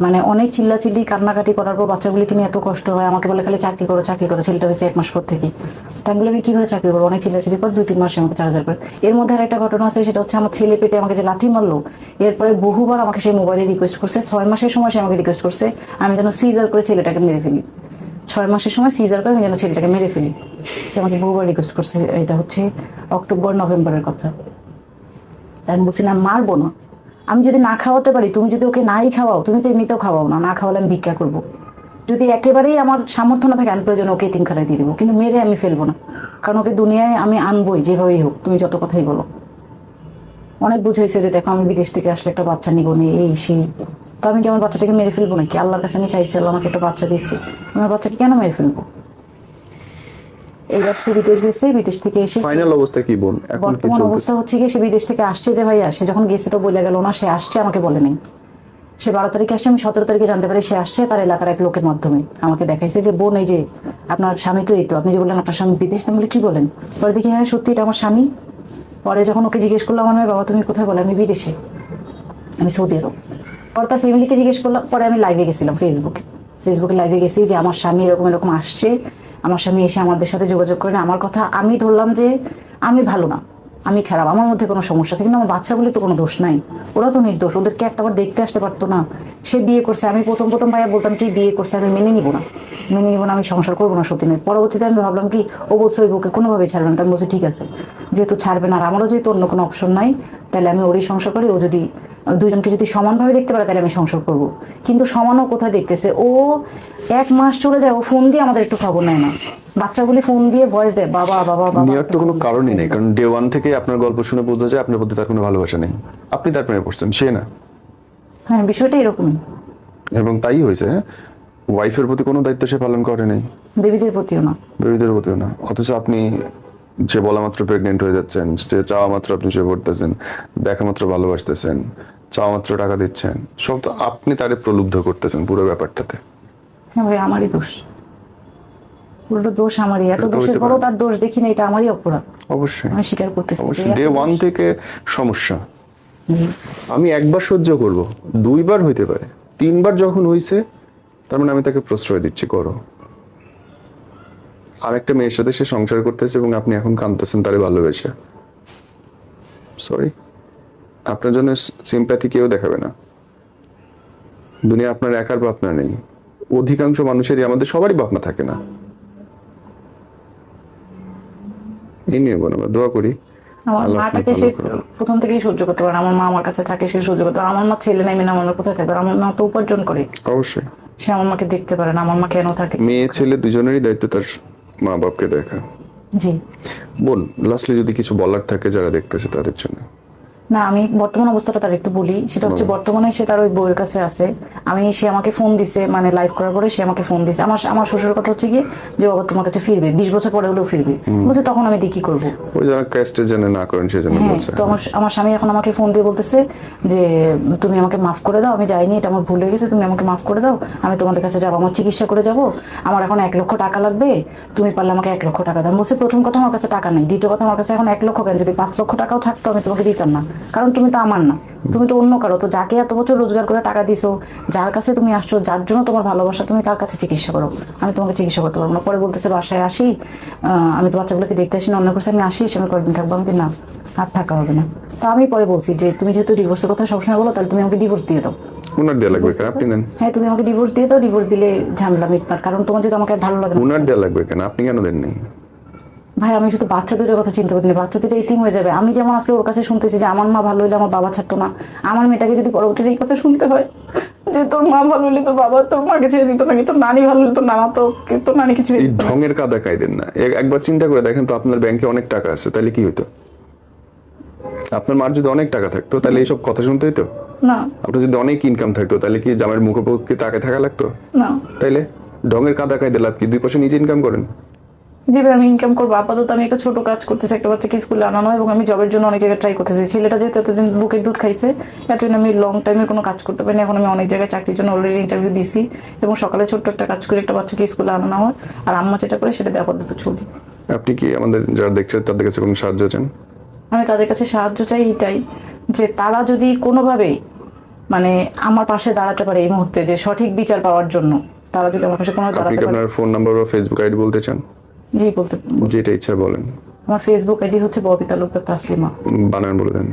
মানে অনেক চিল্লাচিল্লি কান্নাকাটি করার পর বাচ্চাগুলিকে নিয়ে এত কষ্ট হয়, আমাকে বলে খালি চাকরি করো। ছেলেটা হয়েছে 1 মাস পর থেকে। তাই আমি বলে আমি কীভাবে চাকরি করবো, অনেক চিল্লাচিল্লি করে 2-3 মাসে আমাকে 4,000 করে। এর মধ্যে আর একটা ঘটনা আছে, সেটা হচ্ছে আমার ছেলে পেটে আমাকে যে লাথি মারলো, এরপরে বহুবার আমাকে সেই মোবাইলে রিকোয়েস্ট করছে। 6 মাসের সময় সে আমাকে রিকোয়েস্ট করছে আমি যেন সিজার করে ছেলেটাকে মেরে ফেলি। 6 মাসের সময় সিজার করে আমি যেন ছেলেটাকে মেরে ফেলি। সে আমাকে বহুবার রিকোয়েস্ট করছে। এটা হচ্ছে অক্টোবর-নভেম্বরের কথা। তাই আমি বলছি না মারবো না, আমি যদি না খাওয়াতে পারি, তুমি যদি ওকে নাই খাওয়াও, তুমি তো এমনিতেও খাওয়াও না, খাওয়ালে আমি ভিক্ষা করবো। যদি একেবারেই আমার সামর্থ্য না থাকে আমি প্রয়োজন ওকে এতিমখানায় দিয়ে দেবো, কিন্তু মেরে আমি ফেলবো না, কারণ ওকে দুনিয়ায় আমি আনবই যেভাবেই হোক, তুমি যত কথাই বলো। অনেক বুঝাইছে যে দেখো আমি বিদেশ থেকে আসলে একটা বাচ্চা নিবো না, এই সেই। তো আমি কি আমার বাচ্চাটাকে মেরে ফেলবো নাকি? আল্লাহর কাছে আমি চাইছি, আল্লাহ আমাকে একটা বাচ্চা দিচ্ছে, আমার বাচ্চাকে কেন মেরে ফেলবো? এইবার সে বিদেশ গেছে, বিদেশ থেকে এসে ফাইনাল অবস্থা কি বোন এখন কি বর্তমান চলতেছে? অবস্থা হচ্ছে কি, সে বিদেশ থেকে আসছে যে ভাইয়া, সে যখন গেছে তো বলে গেল না, সে আসছে আমাকে বলে নেই। সে 12 তারিখে আসছে, আমি 17 তারিখে জানতে পারি সে আসছে তার এলাকার এক লোকের মাধ্যমে। আমাকে দেখাইছে যে বোন এই যে আপনার স্বামী তো এই তো, আপনি যে বললেন আপনার স্বামী বিদেশ, আমি বলি কি বলেন? পরে দেখি হ্যাঁ সত্যি এটা আমার স্বামী। পরে যখন ওকে জিজ্ঞেস করলাম আমার বাবা তুমি কোথায়, বলে আমি বিদেশে, আমি সৌদি আরব। পরে তার ফ্যামিলিকে জিজ্ঞেস করলাম, পরে আমি লাইভে গেছিলাম ফেসবুকে লাইভে গেছি যে আমার স্বামী এরকম আসছে, আমার স্বামী এসে আমাদের সাথে যোগাযোগ করে না। আমার কথা আমি ধরলাম যে আমি ভালো না, আমি খারাপ, আমার মধ্যে কোনো সমস্যা আছে, কিন্তু আমার বাচ্চাগুলি তো কোনো দোষ নাই, ওরা তো নির্দোষ, ওদেরকে একটাবার দেখতে আসতে পারতো না। সে বিয়ে করছে, আমি প্রথম ভাইয়া বলতাম কি বিয়ে করছে আমি মেনে নিব না, আমি সংসার করবো না সতীনের। পরবর্তীতে আমি ভাবলাম কি ও বলছে ওই বউকে কোনোভাবেই ছাড়বে না, তাই বলছে ঠিক আছে যেহেতু ছাড়বে না আর আমারও যেহেতু অন্য কোনো অপশন নাই, তাহলে আমি ওরই সংসার করি। ও যদি দুজনকে যদি সমানভাবে দেখতে পারে তাহলে আমি সংসার করব। কিন্তু সমানও কোথায় দেখতেছে, ও 1 মাস চলে যায়, ও ফোন দিয়ে আমাদের একটু খবর নেয় না, বাচ্চাগুলি ফোন দিয়ে ভয়েস দেয় বাবা বাবা বাবা। নেওয়ার তো কোনো কারণই নেই, কারণ ডে 1 থেকে আপনার গল্প শুনে বোঝা যায় আপনার প্রতি তার কোনো ভালোবাসা নেই। আপনি তার প্রেমে পড়ছেন, সে না। হ্যাঁ বিষয়টা এরকমই। এবং তাই হয়েছে, ওয়াইফের প্রতি কোনো দায়িত্ব সে পালন করে নাই, বেবিদের প্রতিও না, বেবিদের প্রতিও না। অথচ আপনি যে বলা মাত্র প্রেগনেন্ট হয়ে যাচ্ছেন, যে চাওয়া মাত্র আপনি শুয়ে পড়তেছেন, দেখা মাত্র ভালোবাসতেছেন, চাওয়া মাত্র টাকা দিচ্ছেন, সব তো আপনি তারে প্রলুব্ধ করতেছেন পুরো ব্যাপারটাতে। হ্যাঁ ভাই আমারই দোষ, পুরোটা দোষ আমারই। এত এটা তো দোষের হইতে পরও পারে। তার দোষ দেখি না, এটা আমারই অপরাধ, অবশ্যই আমি স্বীকার করতেছি। অবশ্যই ডে 1 থেকে সমস্যা। জি আমি 1 বার সহ্য করব, 2 বার হইতে পারে, 3 বার যখন হইছে তার মানে আমি তাকে প্রশ্রয় দিচ্ছি করো। আরেকটা মেয়ের সাথে সে সংসার করতেছে এবং আপনি এখন কাঁদতেছেন তারে ভালোবেসে। সরি, আপনার জন্য সিম্প্যাথি কেউ দেখাবে না, দুনিয়া আপনার একার ভাবনা নেই, অধিকাংশ মানুষেরই, আমাদের সবারই ভাবনা থাকে না। এই নিয়ে বোন আমরা দোয়া করি আমার আল্লাহ মাটাকে আপনাকে সে ভালো করুন। প্রথম থেকেই সহ্য করতে পারে, আমার মা আমার কাছে থাকে সে সহ্য করতে পারে। আমার মা ছেলে নাই, মেয়ে আমার মা কোথায় থাকবে? আমার মা তো উপার্জন করে, অবশ্যই সে আমার মাকে দেখতে পারে না, আমার মা কেন থাকে? মেয়ে ছেলে দুজনেরই দায়িত্ব তার মা বাপকে দেখা। জি বোন লাস্টলি যদি কিছু বলার থাকে যারা দেখতেছে তাদের জন্য। না, আমি বর্তমান অবস্থাটা তার একটু বলি। সেটা হচ্ছে বর্তমানে সে তার ওই বউয়ের কাছে আছে। সে আমাকে ফোন দিছে, মানে লাইভ করার পরে সে আমাকে ফোন দিছে। আমার শ্বশুরের কথা হচ্ছে গিয়ে যে বাবা তোমার কাছে ফিরবে, 20 বছর পরে হলেও ফিরবে। বলছে তখন আমি দিয়ে কি করবো? ওই যারা ক্যাস্টে জেনে না করেন সেজন্য হ্যাঁ, বলছে। তো আমার স্বামী এখন আমাকে ফোন দিয়ে বলতেছে যে তুমি আমাকে মাফ করে দাও, আমি যাইনি, এটা আমার ভুল হয়ে গেছে, তুমি আমাকে মাফ করে দাও, আমি তোমাদের কাছে যাবো, আমার চিকিৎসা করে যাবো, আমার এখন 1 লক্ষ টাকা লাগবে, তুমি পারলে আমাকে 1 লক্ষ টাকা দাও। বলছে প্রথম কথা আমার কাছে টাকা নেই, দ্বিতীয় কথা আমার কাছে এখন 1 লক্ষ কেন, যদি 5 লক্ষ টাকাও থাকতো আমি তোমাকে দিতাম না, কারণ তুমি তো আমার না, তুমি তো অন্য কারো। তো যাকে এত বছর রোজগার করে টাকা দিছো, যার কাছে তুমি আসছো, যার জন্য তোমার ভালোবাসা, তুমি তার কাছে চিকিৎসা করো, আমি তোমাকে চিকিৎসা করতে পারবো না। পরে বলতেছে বাসায় আসি, আমি তো বাচ্চাগুলোকে দেখতে আসি না, অন্য কিছু আমি আসি, এসে আমি কয়েকদিন থাকবো। আমি না, আর থাকা হবে না। তো আমি পরে বলছি যে তুমি যেহেতু ডিভোর্সের কথা সবসময় বলো, তাহলে তুমি আমাকে ডিভোর্স দিয়ে দাও। উনার দেয়া লাগবে কেন, আপনি দেন। হ্যাঁ, তুমি আমাকে ডিভোর্স দিয়ে দাও, ডিভোর্স দিলে ঝামেলা মিটমাট, কারণ তোমার যেহেতু আমাকে আর ভালো লাগে না। উনার দেয়া লাগবে কেন, আপনি কেন দেন নাই? ভাই, আমি শুধু বাচ্চা দুটোর কথা চিন্তা করিনি, বাচ্চা দুটো ইতিম হয়ে যাবে। আমি যেমন আজকে ওর কাছে শুনতেছি যে আমার মা ভালো হইলে আমার বাবা ছাড়তো না, আমার মেয়েটাকে যদি পরবর্তীতে এই কথা শুনতে হয় যে তোর মা ভালো হইলে তোর বাবা তোর মাকে ছেড়ে দিত নাকি, তোর নানি ভালো হলে তোর নানা তোর নানিকে ছেড়ে এই দিত না। ঢঙের কাদা কাইদেন না। একবার চিন্তা করে দেখেন তো, আপনার ব্যাংকে অনেক টাকা আছে, তাহলে কি হতো? আপনার মার যদি অনেক টাকা থাকতো তাহলে এইসব কথা শুনতে হইতো? না আপনার যদি অনেক ইনকাম থাকতো তাহলে কি জামাইয়ের মুখোমুখি তাকে থাকা লাগতো? না, তাইলে ঢঙের কাদা কাইদে লাভ কি? 2 পয়সা নিজে ইনকাম করেন। যেভাবে আমি ইনকাম করবো, আপাতত আমি একটা ছোট কাজ করতেছি, একটা বাচ্চাকে স্কুলে আনানো, এবং আমি জবের জন্য অনেক জায়গায় ট্রাই করতেছি। ছেলেটা যেহেতু এতদিন বুকের দুধ খাইছে, এতদিন আমি লং টাইমে কোনো কাজ করতে পারিনি। এখন আমি অনেক জায়গায় চাকরির জন্য অলরেডি ইন্টারভিউ দিছি, এবং সকালে ছোট্ট একটা কাজ করে একটা বাচ্চাকে স্কুলে আনানো হয়, আর আম্মা যেটা করে সেটা দেওয়া পদ্ধতি চলি। আপনি কি আমাদের যারা দেখছে তাদের কাছে কোনো সাহায্য চান? আমি তাদের কাছে সাহায্য চাই এটাই, যে তারা যদি কোনোভাবেই মানে আমার পাশে দাঁড়াতে পারে এই মুহূর্তে, যে সঠিক বিচার পাওয়ার জন্য তারা যদি আমার পাশে কোনোভাবে আপনি দাঁড়াতে কি পারে। আপনার ফোন নাম্বার বা ফেসবুক আইডি বলতে চান? জি, বলতে। যেটা ইচ্ছা বলেন। আমার ফেসবুক আইডি হচ্ছে ববি তালুকদার তাসলিমা, বানান বলে দেন।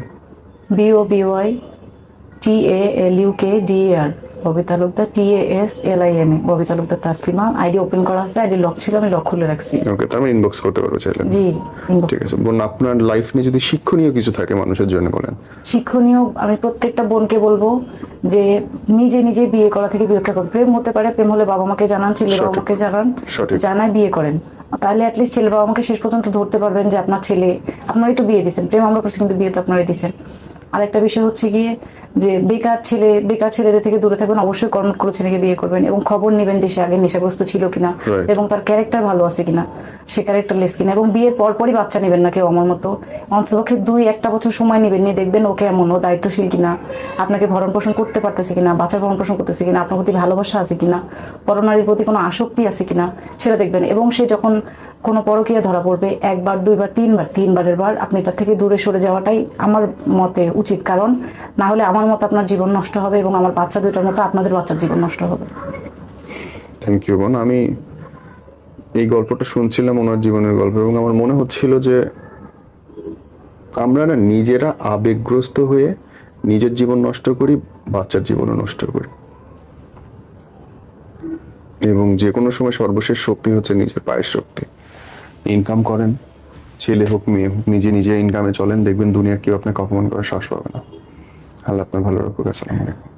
BOBYTALUKDAR, Bobby Talukdar TASLIMA, Bobby Talukdar Taslima. ID open করা আছে, আইডি লক ছিল, আমি লক খুলে রাখছি। ওকে, তার মানে ইনবক্স করতে পারবো চাইলে। জি, inbox। ঠিক আছে বোন, আপনার লাইফ নিয়ে যদি শিক্ষণীয় কিছু থাকে মানুষের জন্য বলেন। শিক্ষণীয়, আমি প্রত্যেকটা বোনকে বলবো যে নিজে নিজে বিয়ে করা থেকে বিরত থাকুন। প্রেম হতে পারে, প্রেম হলে বাবা মাকে জানান, ছেলে বাবা মাকে জানান, সঠিক। জানায় বিয়ে করেন, তাহলে অ্যাটলিস্ট ছেলে বাবা মাকে শেষ পর্যন্ত ধরতে পারবেন যে আপনার ছেলে, আপনারাই তো বিয়ে দিচ্ছেন, প্রেম আমরা করছি কিন্তু বিয়ে তো আপনারাই দিচ্ছেন। আরেকটা বিষয় হচ্ছে গিয়ে যে বেকার ছেলেদের থেকে দূরে থাকবেন, অবশ্যই কর্মঠ করে ছেলেকে বিয়ে করবেন, এবং খবর নেবেন যে সে আগে নেশাগ্রস্ত ছিল কিনা, Right. এবং তার ক্যারেক্টার ভালো আছে কিনা, সে ক্যারেক্টারলেস কিনা। এবং বিয়ের পরপরই বাচ্চা নেবেন না কেউ, আমার মতো অন্ততপক্ষে 2-1 বছর সময় নেবেন, নিয়ে দেখবেন ওকে এমন, ও দায়িত্বশীল কিনা, আপনাকে ভরণ পোষণ করতে পারতেছে কিনা, বাচ্চার ভরণ পোষণ করতেছে কিনা, আপনার প্রতি ভালোবাসা আছে কিনা, পরনারীর প্রতি কোনো আসক্তি আছে কিনা, সেটা দেখবেন। এবং সে যখন কোনো পরকীয়া ধরা পড়বে, 1বার 2বার 3বারের বার আপনি তার থেকে দূরে সরে যাওয়াটাই আমার মতে উচিত, কারণ না হলে আমার মতো আপনার জীবন নষ্ট হবে, এবং আমার বাচ্চা দুটার মতো আপনাদের বাচ্চার জীবন নষ্ট হবে। থ্যাংক ইউ বোন। আমি এই গল্পটা শুনছিলাম, ওনার জীবনের গল্প, এবং আমার মনে হচ্ছিল যে আমরা না নিজেরা আবেগগ্রস্ত হয়ে নিজের জীবন নষ্ট করি, বাচ্চার জীবনও নষ্ট করি, এবং যে কোনো সময় সর্বশেষ শক্তি হচ্ছে নিজের পায়ের শক্তি। ইনকাম করেন, ছেলে হোক মেয়ে হোক, নিজে নিজে ইনকামে চলেন, দেখবেন দুনিয়ার কেউ আপনাকে অপমান করার সাহস পাবে না। আল্লাহ আপনার ভালো রাখুক। আসসালামু আলাইকুম।